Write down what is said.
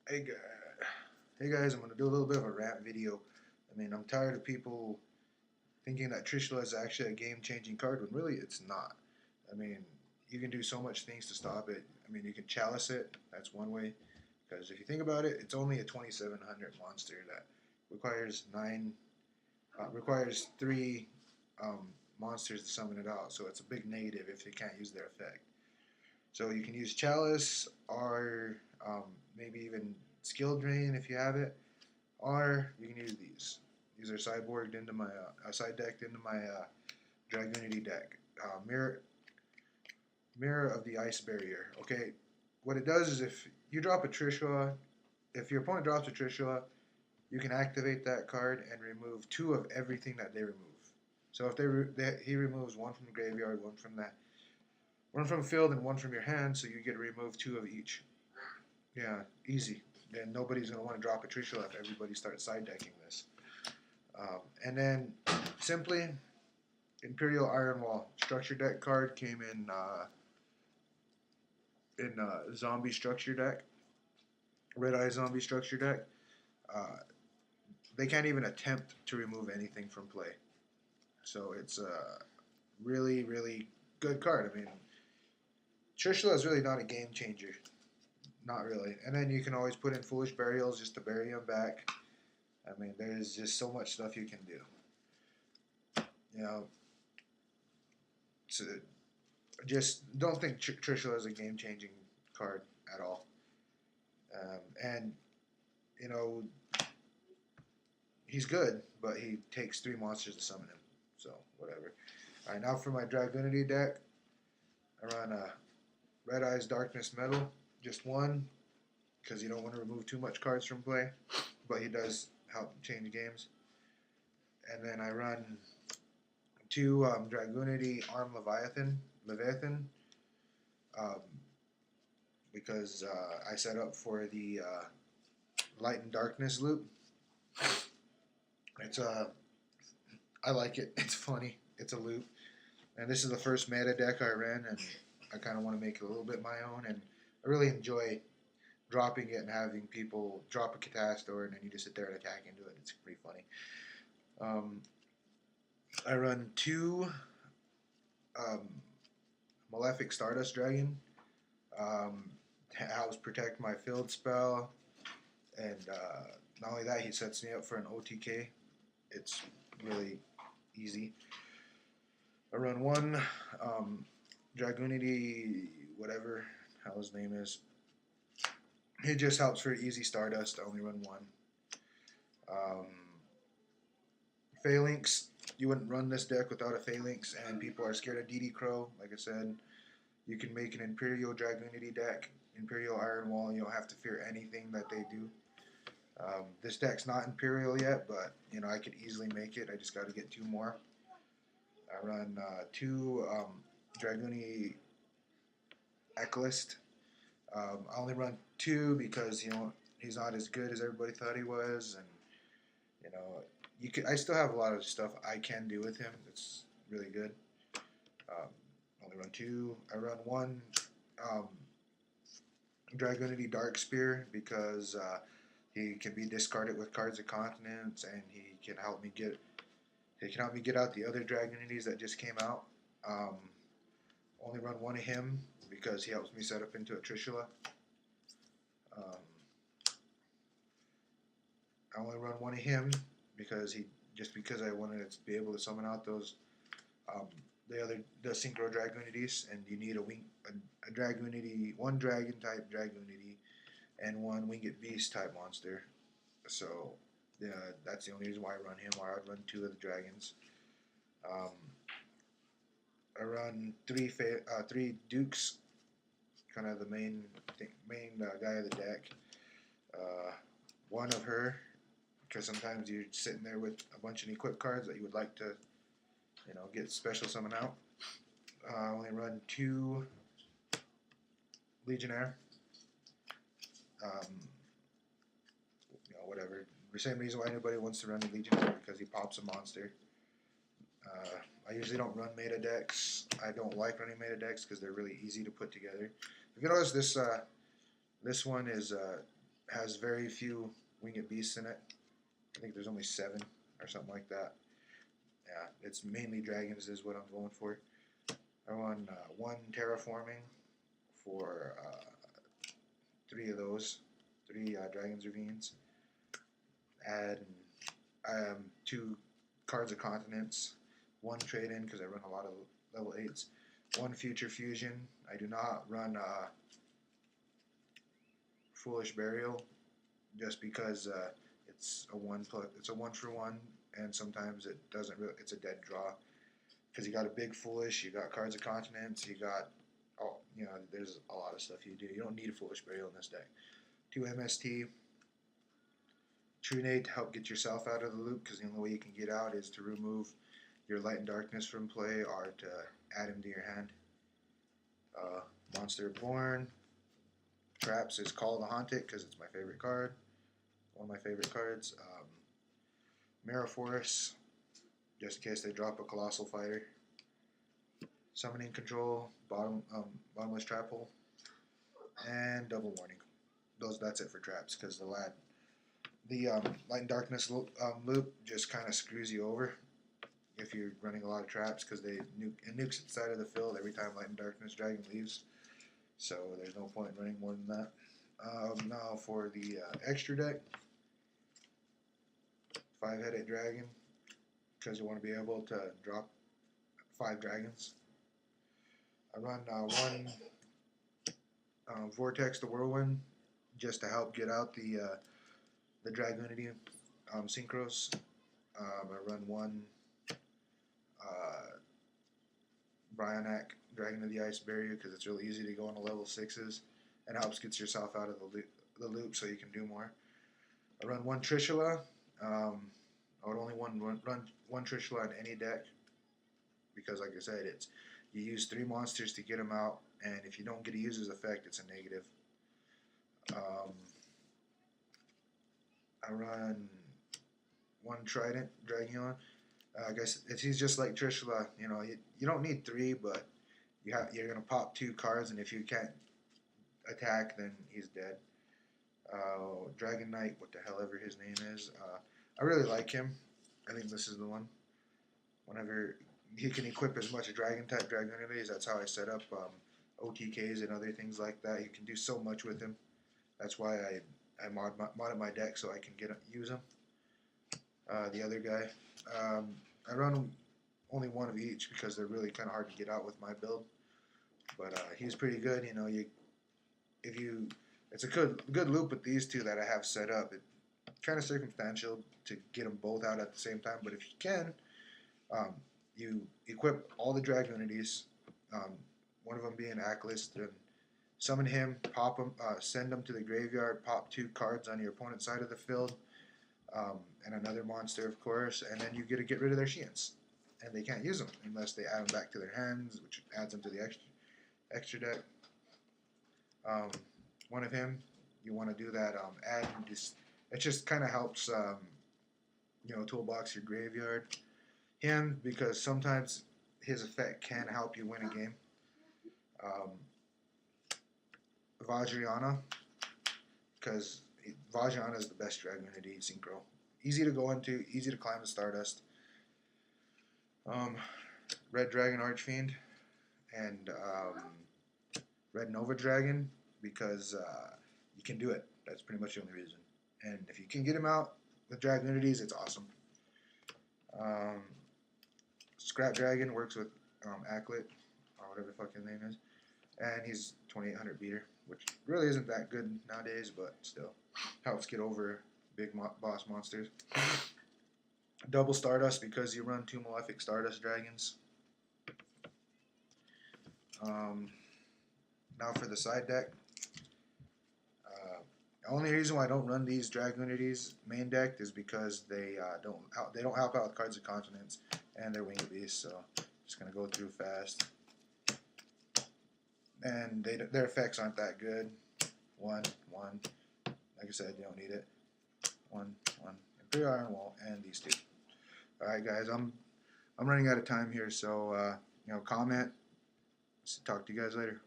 Hey, hey guys, I'm going to do a little bit of a rant video. I mean, I'm tired of people thinking that Trishula is actually a game-changing card when really it's not. I mean, you can do so much things to stop it. I mean, you can chalice it. That's one way. Because if you think about it, it's only a 2700 monster that requires three monsters to summon it out. So it's a big negative if you can't use their effect. So you can use chalice or maybe even skill drain if you have it. Or you can use these. These are sideboarded into my side decked into my Dragunity deck. Mirror of the Ice Barrier. Okay, what it does is if you drop a Trishula, if your opponent drops a Trishula, you can activate that card and remove two of everything that they remove. So if he removes one from the graveyard, one from field, and one from your hand, so you get to remove two of each. Yeah, easy. Then nobody's gonna want to drop a Trishula if everybody starts side decking this. And then simply Imperial Iron Wall structure deck card came in zombie structure deck, red eye zombie structure deck. Uh, they can't even attempt to remove anything from play, so it's a really good card. I mean, Trishula is really not a game changer, not really. And then you can always put in Foolish Burials just to bury them back. I mean, there's just so much stuff you can do. You know, so just don't think Trishula is a game changing card at all. And you know, he's good, but he takes three monsters to summon him. So whatever. All right, now for my Dragunity deck, I run a Red Eyes Darkness Metal, just one, because you don't want to remove too much cards from play, but he does help change games. And then I run two Dragunity Arm Leviathan, um, because I set up for the Light and Darkness loop. It's I like it. It's funny. It's a loop, and this is the first meta deck I ran, and I kind of want to make it a little bit my own, and I really enjoy dropping it and having people drop a Catastor, and then you just sit there and attack into it. It's pretty funny. Um, I run two um, Malefic Stardust Dragon. Helps protect my field spell, and not only that, he sets me up for an OTK. It's really easy. I run one Dragunity, whatever how his name is. It just helps for easy Stardust. I only run one. Um, Phalanx. You wouldn't run this deck without a Phalanx, and people are scared of DD Crow. Like I said, you can make an Imperial Dragunity deck, Imperial Iron Wall, and you don't have to fear anything that they do. This deck's not Imperial yet, but you know I could easily make it. I just got to get two more. I run two Dragunity Eclist. I only run two because he's not as good as everybody thought he was, and you know I still have a lot of stuff I can do with him. It's really good. Only run two. I run one Dragunity Dark Spear because he can be discarded with Cards of Continents, and he can help me get out the other Dragonities that just came out. Only run one of him because he helps me set up into a Trishula. I only run one of him because I wanted to be able to summon out those the Synchro Dragunities, and you need a Dragunity, one Dragon type Dragunity, and one Winged Beast type monster. So yeah, that's the only reason why I run him. Or I'd run two of the dragons. I run three Dukes, kind of the main guy of the deck. One of her, because sometimes you're sitting there with a bunch of equip cards that you would like to, get special summon out. I only run two Legionnaire. Whatever. The same reason why anybody wants to run a Legionnaire, because he pops a monster. I usually don't run meta decks. I don't like running meta decks because they're really easy to put together. If you notice, this one is has very few winged beasts in it. I think there's only 7 or something like that. Yeah, it's mainly dragons is what I'm going for. I want 1 terraforming for 3 of those, 3 dragons ravines. Add 2 cards of continents, 1 trade in because I run a lot of level 8s, 1 future fusion. I do not run foolish burial just because it's a 1 for 1, and sometimes it doesn't really, it's a dead draw because you got a big foolish, you got cards of continents, you got there's a lot of stuff you do. You don't need a foolish burial in this deck. 2 MST, True Nade to help get yourself out of the loop, because the only way you can get out is to remove your light and darkness from play or to add him to your hand. Monster Born. Traps is Call the Haunted because it's my favorite card. One of my favorite cards. Mirror Forest, just in case they drop a Colossal Fighter. Summoning Control, Bottomless Trap Hole, and Double Warning. That's it for traps, because the Light and Darkness loop just kind of screws you over if you're running a lot of traps, because it nukes the side of the field every time Light and Darkness Dragon leaves. So there's no point in running more than that. Now for the extra deck, 5-headed dragon, because you want to be able to drop 5 dragons. I run 1 Vortex the Whirlwind just to help get out the Dragunity Synchros. I run 1 Brionac Dragon of the Ice Barrier because it's really easy to go on the level 6s and helps get yourself out of the loop so you can do more. I run 1 Trishula. I would only run 1 Trishula on any deck because, like I said, you use 3 monsters to get him out, and if you don't get to use his effect, it's a negative. I run 1 Trident Dragon. I guess he's just like Trishula. You don't need 3, but you're gonna pop 2 cards, and if you can't attack, then he's dead. Dragon Knight, what the hell ever his name is. I really like him. I think this is the one. Whenever he can equip as much Dragon type Dragunities, that's how I set up OTKs and other things like that. You can do so much with him. That's why I modded my deck so I can use him. The other guy, I run only 1 of each because they're really kind of hard to get out with my build. But he's pretty good. It's a good loop with these 2 that I have set up. It's kind of circumstantial to get them both out at the same time. But if you can, you equip all the Dragunities. One of them being Acklist, then summon him, pop him, send him to the graveyard, pop 2 cards on your opponent's side of the field, and another monster, of course, and then you get to get rid of their Sheens. And they can't use them unless they add them back to their hands, which adds them to the extra deck. One of him, you want to do that, it just kind of helps, toolbox your graveyard. Him, because sometimes his effect can help you win a game. Vajrayana, because Vajrayana is the best Dragunity Synchro. Easy to go into, easy to climb the Stardust. Red Dragon Archfiend and Red Nova Dragon, because you can do it. That's pretty much the only reason. And if you can get him out with Dragunities, it's awesome. Scrap Dragon works with Acklet, or whatever the fuck his name is. And he's 2800 beater, which really isn't that good nowadays, but still helps get over big boss monsters. Double Stardust because you run 2 Malefic Stardust Dragons. Now for the side deck. The only reason why I don't run these Dragunities main deck is because they don't help out with cards of continents and their winged beasts. So just gonna go through fast. And their effects aren't that good. 1, 1. Like I said, you don't need it. 1, 1. Imperial Iron Wall, and these 2. All right, guys. I'm running out of time here, so comment. Talk to you guys later.